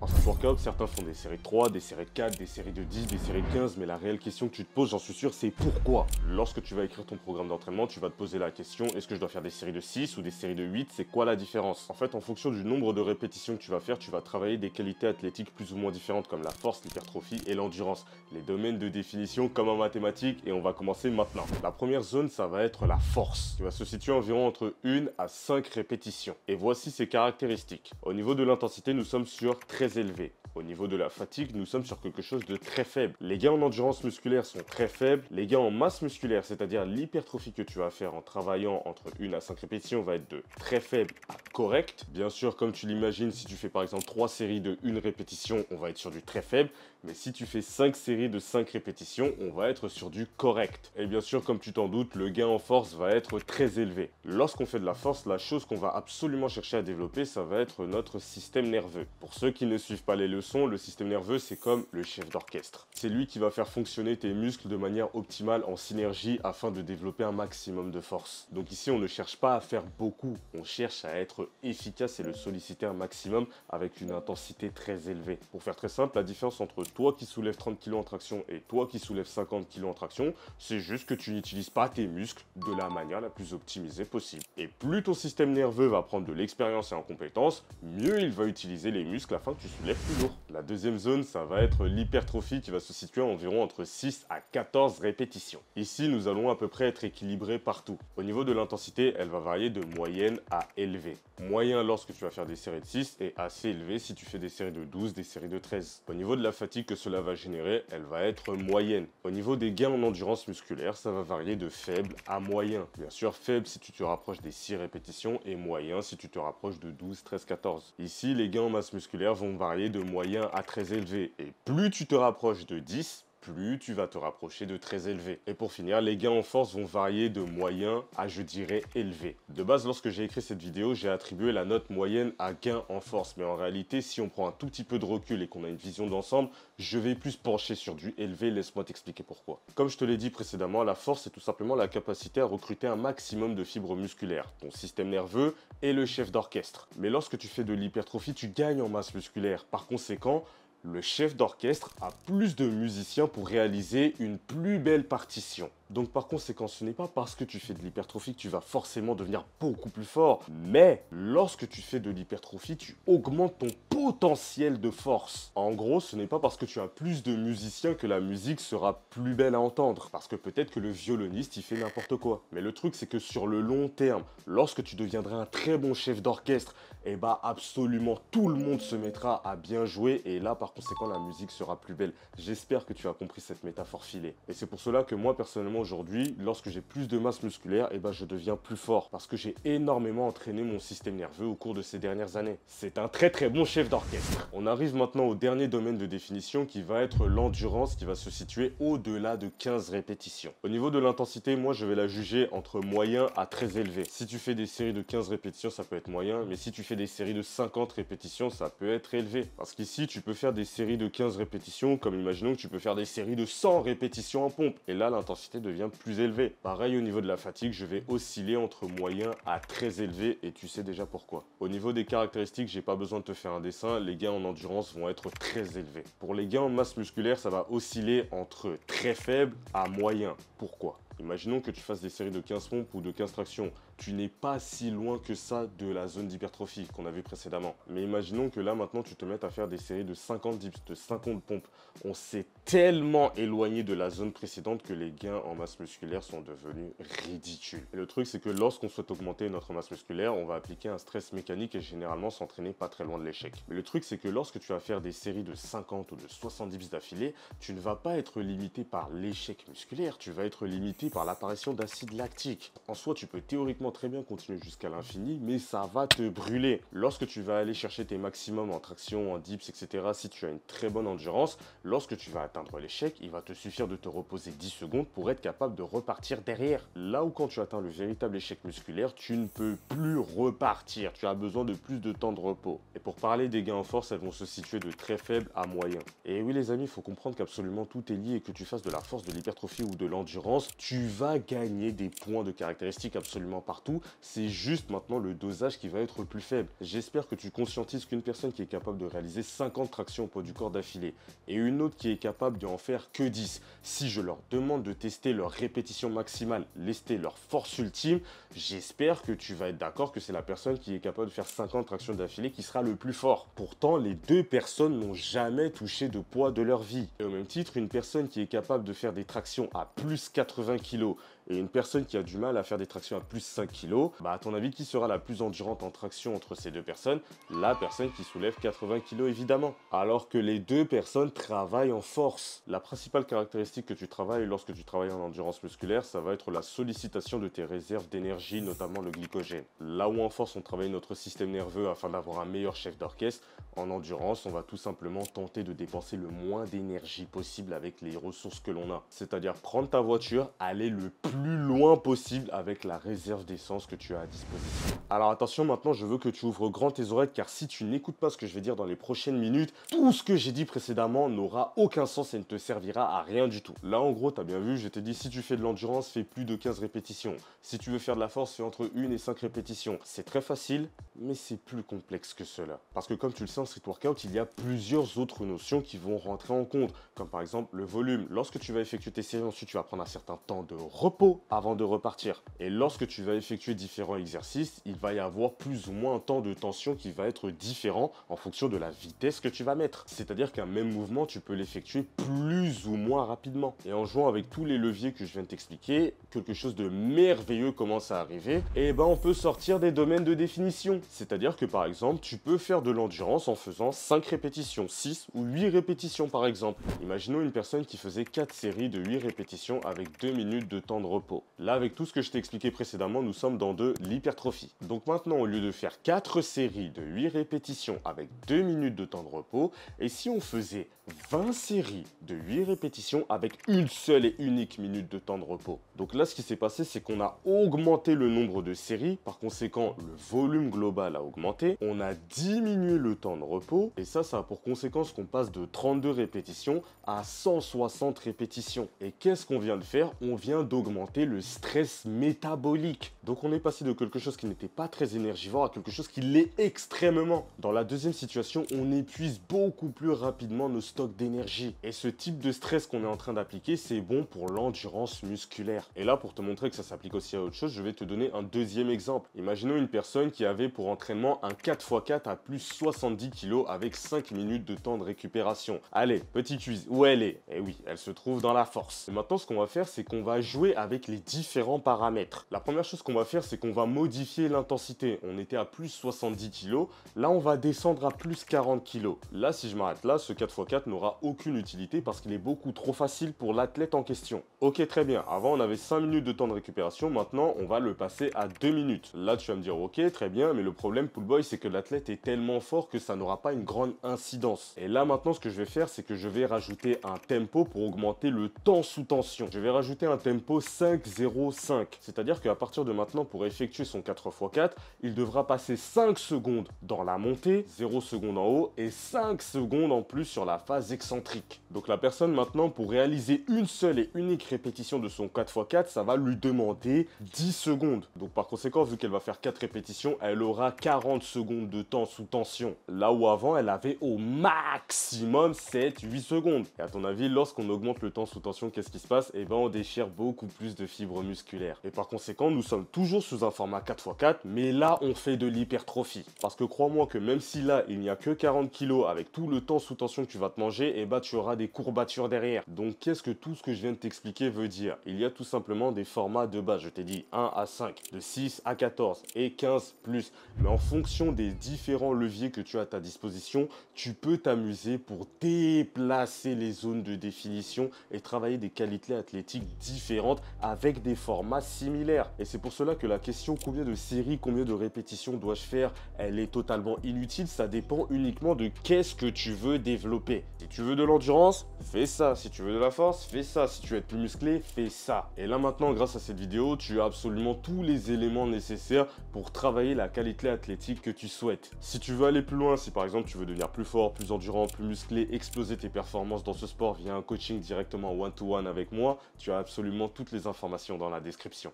En street workout, certains font des séries de 3, des séries de 4, des séries de 10, des séries de 15, mais la réelle question que tu te poses, j'en suis sûr, c'est pourquoi? Lorsque tu vas écrire ton programme d'entraînement, tu vas te poser la question, est-ce que je dois faire des séries de 6 ou des séries de 8? C'est quoi la différence? En fait, en fonction du nombre de répétitions que tu vas faire, tu vas travailler des qualités athlétiques plus ou moins différentes comme la force, l'hypertrophie et l'endurance. Les domaines de définition comme en mathématiques, et on va commencer maintenant. La première zone, ça va être la force, qui va se situer environ entre 1 à 5 répétitions. Et voici ses caractéristiques. Au niveau de l'intensité, nous sommes sur très élevé. Au niveau de la fatigue, nous sommes sur quelque chose de très faible. Les gains en endurance musculaire sont très faibles. Les gains en masse musculaire, c'est-à-dire l'hypertrophie que tu vas faire en travaillant entre 1 à 5 répétitions, va être de très faible à correct. Bien sûr, comme tu l'imagines, si tu fais par exemple 3 séries de 1 répétition, on va être sur du très faible. Mais si tu fais 5 séries de 5 répétitions, on va être sur du correct. Et bien sûr, comme tu t'en doutes, le gain en force va être très élevé. Lorsqu'on fait de la force, la chose qu'on va absolument chercher à développer, ça va être notre système nerveux. Pour ceux qui ne suivent pas les leçons, le système nerveux, c'est comme le chef d'orchestre. C'est lui qui va faire fonctionner tes muscles de manière optimale en synergie afin de développer un maximum de force. Donc ici, on ne cherche pas à faire beaucoup, on cherche à être efficace et le solliciter un maximum avec une intensité très élevée. Pour faire très simple, la différence entre toi qui soulèves 30 kg en traction et toi qui soulèves 50 kg en traction, c'est juste que tu n'utilises pas tes muscles de la manière la plus optimisée possible. Et plus ton système nerveux va prendre de l'expérience et en compétence, mieux il va utiliser les muscles afin que tu soulèves plus lourd. La deuxième zone, ça va être l'hypertrophie qui va se situer à environ entre 6 à 14 répétitions. Ici, nous allons à peu près être équilibrés partout. Au niveau de l'intensité, elle va varier de moyenne à élevée. Moyen lorsque tu vas faire des séries de 6 et assez élevé si tu fais des séries de 12, des séries de 13. Au niveau de la fatigue que cela va générer, elle va être moyenne. Au niveau des gains en endurance musculaire, ça va varier de faible à moyen. Bien sûr, faible si tu te rapproches des 6 répétitions et moyen si tu te rapproches de 12, 13, 14. Ici, les gains en masse musculaire vont varier de moyen à très élevé. Et plus tu te rapproches de 10, plus tu vas te rapprocher de très élevé. Et pour finir, les gains en force vont varier de moyen à, je dirais, élevé. De base, lorsque j'ai écrit cette vidéo, j'ai attribué la note moyenne à gain en force. Mais en réalité, si on prend un tout petit peu de recul et qu'on a une vision d'ensemble, je vais plus pencher sur du élevé. Laisse-moi t'expliquer pourquoi. Comme je te l'ai dit précédemment, la force, c'est tout simplement la capacité à recruter un maximum de fibres musculaires. Ton système nerveux est le chef d'orchestre. Mais lorsque tu fais de l'hypertrophie, tu gagnes en masse musculaire. Par conséquent, le chef d'orchestre a plus de musiciens pour réaliser une plus belle partition. Donc par conséquent, ce n'est pas parce que tu fais de l'hypertrophie que tu vas forcément devenir beaucoup plus fort. Mais lorsque tu fais de l'hypertrophie, tu augmentes ton potentiel de force. En gros, ce n'est pas parce que tu as plus de musiciens que la musique sera plus belle à entendre. Parce que peut-être que le violoniste, il fait n'importe quoi. Mais le truc, c'est que sur le long terme, lorsque tu deviendras un très bon chef d'orchestre, eh bah absolument tout le monde se mettra à bien jouer. Et là, par conséquent, la musique sera plus belle. J'espère que tu as compris cette métaphore filée. Et c'est pour cela que moi, personnellement, aujourd'hui, lorsque j'ai plus de masse musculaire, eh ben, je deviens plus fort parce que j'ai énormément entraîné mon système nerveux au cours de ces dernières années. C'est un très très bon chef d'orchestre. On arrive maintenant au dernier domaine de définition qui va être l'endurance qui va se situer au-delà de 15 répétitions. Au niveau de l'intensité, moi je vais la juger entre moyen à très élevé. Si tu fais des séries de 15 répétitions, ça peut être moyen, mais si tu fais des séries de 50 répétitions, ça peut être élevé. Parce qu'ici, tu peux faire des séries de 15 répétitions, comme imaginons que tu peux faire des séries de 100 répétitions en pompe. Et là, l'intensité devient plus élevée. Pareil, au niveau de la fatigue, je vais osciller entre moyen à très élevé et tu sais déjà pourquoi. Au niveau des caractéristiques, j'ai pas besoin de te faire un dessin, les gains en endurance vont être très élevés. Pour les gains en masse musculaire, ça va osciller entre très faible à moyen. Pourquoi? Imaginons que tu fasses des séries de 15 pompes ou de 15 tractions. Tu n'es pas si loin que ça de la zone d'hypertrophie qu'on a vu précédemment. Mais imaginons que là, maintenant, tu te mettes à faire des séries de 50 dips, de 50 pompes. On s'est tellement éloigné de la zone précédente que les gains en masse musculaire sont devenus ridicules. Et le truc, c'est que lorsqu'on souhaite augmenter notre masse musculaire, on va appliquer un stress mécanique et généralement s'entraîner pas très loin de l'échec. Mais le truc, c'est que lorsque tu vas faire des séries de 50 ou de 70 dips d'affilée, tu ne vas pas être limité par l'échec musculaire, tu vas être limité par l'apparition d'acide lactique. En soi, tu peux théoriquement très bien continuer jusqu'à l'infini, mais ça va te brûler. Lorsque tu vas aller chercher tes maximums en traction, en dips, etc., si tu as une très bonne endurance, lorsque tu vas atteindre l'échec, il va te suffire de te reposer 10 secondes pour être capable de repartir derrière. Là où quand tu atteins le véritable échec musculaire, tu ne peux plus repartir. Tu as besoin de plus de temps de repos. Et pour parler des gains en force, elles vont se situer de très faibles à moyens. Et oui les amis, il faut comprendre qu'absolument tout est lié et que tu fasses de la force, de l'hypertrophie ou de l'endurance, tu tu vas gagner des points de caractéristiques absolument partout. C'est juste maintenant le dosage qui va être le plus faible. J'espère que tu conscientises qu'une personne qui est capable de réaliser 50 tractions au poids du corps d'affilée et une autre qui est capable d'en faire que 10, si je leur demande de tester leur répétition maximale, tester leur force ultime, j'espère que tu vas être d'accord que c'est la personne qui est capable de faire 50 tractions d'affilée qui sera le plus fort. Pourtant, les deux personnes n'ont jamais touché de poids de leur vie. Et au même titre, une personne qui est capable de faire des tractions à plus 80 kg et une personne qui a du mal à faire des tractions à plus 5 kg, bah à ton avis, qui sera la plus endurante en traction entre ces deux personnes? La personne qui soulève 80 kg évidemment. Alors que les deux personnes travaillent en force. La principale caractéristique que tu travailles lorsque tu travailles en endurance musculaire, ça va être la sollicitation de tes réserves d'énergie, notamment le glycogène. Là où en force on travaille notre système nerveux afin d'avoir un meilleur chef d'orchestre, en endurance on va tout simplement tenter de dépenser le moins d'énergie possible avec les ressources que l'on a. C'est-à-dire prendre ta voiture, aller le plus loin possible avec la réserve d'essence que tu as à disposition. Alors attention, maintenant je veux que tu ouvres grand tes oreilles car si tu n'écoutes pas ce que je vais dire dans les prochaines minutes, tout ce que j'ai dit précédemment n'aura aucun sens et ne te servira à rien du tout. Là en gros, tu as bien vu, je t'ai dit si tu fais de l'endurance, fais plus de 15 répétitions. Si tu veux faire de la force, fais entre 1 et 5 répétitions. C'est très facile, mais c'est plus complexe que cela. Parce que comme tu le sais en street workout, il y a plusieurs autres notions qui vont rentrer en compte, comme par exemple le volume. Lorsque tu vas effectuer tes séries, ensuite tu vas prendre un certain temps de repos avant de repartir. Et lorsque tu vas effectuer différents exercices, il va y avoir plus ou moins un temps de tension qui va être différent en fonction de la vitesse que tu vas mettre. C'est-à-dire qu'un même mouvement, tu peux l'effectuer plus ou moins rapidement. Et en jouant avec tous les leviers que je viens de t'expliquer, quelque chose de merveilleux commence à arriver. Et ben on peut sortir des domaines de définition. C'est-à-dire que par exemple, tu peux faire de l'endurance en faisant 5 répétitions, 6 ou 8 répétitions par exemple. Imaginons une personne qui faisait 4 séries de 8 répétitions avec 2 minutes de temps de repos. Là, avec tout ce que je t'ai expliqué précédemment, nous sommes dans de l'hypertrophie. Donc maintenant, au lieu de faire 4 séries de 8 répétitions avec 2 minutes de temps de repos, et si on faisait 20 séries de 8 répétitions avec une seule et unique minute de temps de repos. Donc là, ce qui s'est passé, c'est qu'on a augmenté le nombre de séries. Par conséquent, le volume global a augmenté. On a diminué le temps de repos. Et ça a pour conséquence qu'on passe de 32 répétitions à 160 répétitions. Et qu'est-ce qu'on vient de faire? On vient d'augmenter le stress métabolique. Donc on est passé de quelque chose qui n'était pas très énergivore à quelque chose qui l'est extrêmement. Dans la deuxième situation, on épuise beaucoup plus rapidement nos stocks d'énergie. Et ce type de stress qu'on est en train d'appliquer, c'est bon pour l'endurance musculaire. Et là, pour te montrer que ça s'applique aussi à autre chose, je vais te donner un deuxième exemple. Imaginons une personne qui avait pour entraînement un 4x4 à plus 70 kg avec 5 minutes de temps de récupération. Allez, petit quiz, où elle est? Eh oui, elle se trouve dans la force. Et maintenant, ce qu'on va faire, c'est qu'on va jouer avec les différents paramètres. La première chose qu'on va faire, c'est qu'on va modifier l'intensité. On était à plus 70 kg. Là, on va descendre à plus 40 kg. Là, si je m'arrête là, ce 4x4 n'aura aucune utilité parce qu'il est beaucoup trop facile pour l'athlète en question. Ok, très bien. Avant, on avait 5 minutes de temps de récupération. Maintenant, on va le passer à 2 minutes. Là, tu vas me dire, ok, très bien, mais le problème, Poolboy, c'est que l'athlète est tellement fort que ça n'aura pas une grande incidence. Et là, maintenant, ce que je vais faire, c'est que je vais rajouter un tempo pour augmenter le temps sous tension. Je vais rajouter un tempo 5-0-5. C'est-à-dire qu'à partir de maintenant, pour effectuer son 4x4, il devra passer 5 secondes dans la montée, 0 secondes en haut et 5 secondes en plus sur la phase excentrique. Donc la personne maintenant, pour réaliser une seule et unique répétition de son 4x4, ça va lui demander 10 secondes. Donc par conséquent, vu qu'elle va faire 4 répétitions, elle aura 40 secondes de temps sous tension. Là où avant, elle avait au maximum 7-8 secondes. Et à ton avis, lorsqu'on augmente le temps sous tension, qu'est-ce qui se passe? Eh ben, on déchire beaucoup plus de fibres musculaires. Et par conséquent, nous sommes toujours sous un format 4x4, mais là, on fait de l'hypertrophie. Parce que crois-moi que même si là, il n'y a que 40 kg avec tout le temps sous tension que tu vas te manger, eh ben, tu auras des courbatures derrière. Donc, qu'est-ce que tout ce que je viens de t'expliquer veut dire? Il y a tout simplement des formats de base. Je t'ai dit 1 à 5, de 6 à 14 et 15 plus. Mais en fonction des différents leviers que tu as à ta disposition, tu peux t'amuser pour déplacer les zones de définition et travailler des qualités athlétiques différentes avec des formats similaires. Et c'est pour cela que la question combien de séries, combien de répétitions dois-je faire, elle est totalement inutile. Ça dépend uniquement de qu'est-ce que tu veux développer. Si tu veux de l'endurance, fais ça. Si tu veux de la force, fais ça. Si tu veux être plus musclé, fais ça. Et là maintenant, grâce à cette vidéo, tu as absolument tous les éléments nécessaires pour travailler la qualité athlétique que tu souhaites. Si tu veux aller plus loin, si par exemple tu veux devenir plus fort, plus endurant, plus musclé, exploser tes performances dans ce sport via un coaching directement one-to-one avec moi, tu as absolument toutes les les informations dans la description.